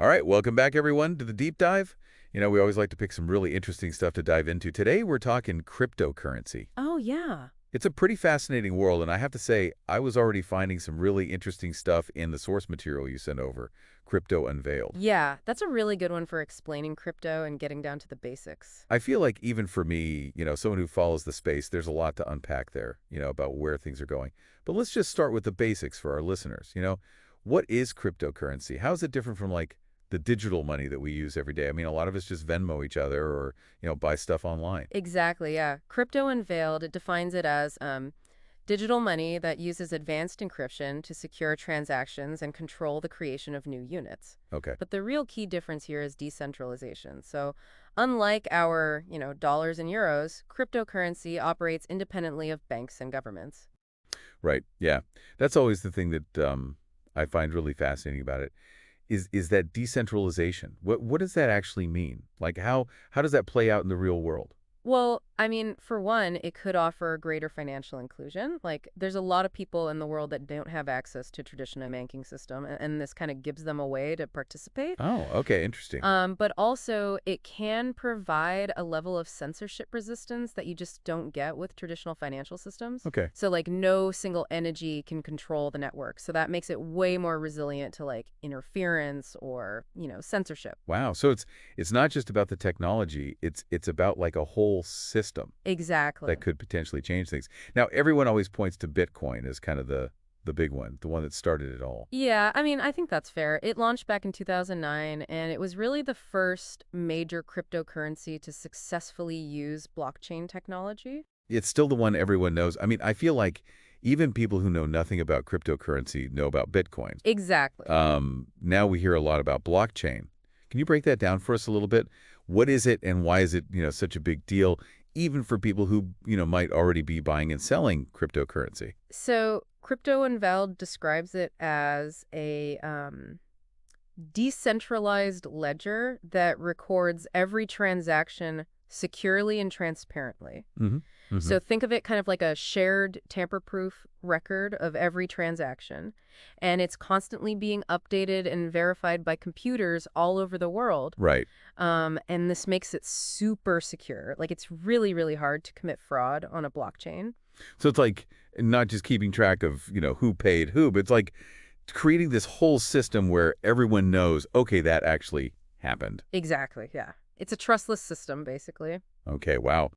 All right, welcome back, everyone, to the deep dive. We always like to pick some really interesting stuff to dive into. Today, we're talking cryptocurrency. Oh, yeah. It's a pretty fascinating world, and I have to say, I was already finding some really interesting stuff in the source material you sent over, Crypto Unveiled. Yeah, that's a really good one for explaining crypto and getting down to the basics. I feel like even for me, someone who follows the space, there's a lot to unpack there, about where things are going. But let's just start with the basics for our listeners. What is cryptocurrency? How is it different from, like, the digital money that we use every day? I mean, a lot of us just Venmo each other or, buy stuff online. Exactly, yeah. Crypto Unveiled, it defines it as digital money that uses advanced encryption to secure transactions and control the creation of new units. Okay. But the real key difference here is decentralization. So, unlike our, dollars and euros, cryptocurrency operates independently of banks and governments. Right. Yeah. That's always the thing that I find really fascinating about it is that decentralization. What does that actually mean? Like how does that play out in the real world? Well, I mean, for one, it could offer greater financial inclusion. Like, there's a lot of people in the world that don't have access to traditional banking system, and this kind of gives them a way to participate. Oh, okay, interesting. But also, it can provide a level of censorship resistance that you just don't get with traditional financial systems. Okay. So, like, no single entity can control the network. So that makes it way more resilient to, like, interference or, censorship. Wow. So it's not just about the technology. It's about like a whole system Exactly. that could potentially change things. Now, everyone always points to Bitcoin as kind of the big one, the one that started it all. Yeah, I mean, I think that's fair. It launched back in 2009, and it was really the first major cryptocurrency to successfully use blockchain technology. It's still the one everyone knows. I mean, I feel like even people who know nothing about cryptocurrency know about Bitcoin. Exactly. Now we hear a lot about blockchain. Can you break that down for us a little bit? What is it and why is it, such a big deal, even for people who, might already be buying and selling cryptocurrency? So, Crypto Unveiled describes it as a decentralized ledger that records every transaction securely and transparently. Mm-hmm. Mm-hmm. So think of it kind of like a shared tamper-proof record of every transaction, and it's constantly being updated and verified by computers all over the world. Right. And this makes it super secure. Like it's really, really hard to commit fraud on a blockchain. So it's like not just keeping track of, who paid who, but it's like creating this whole system where everyone knows, okay, that actually happened. Exactly, yeah. It's a trustless system, basically. Okay, wow.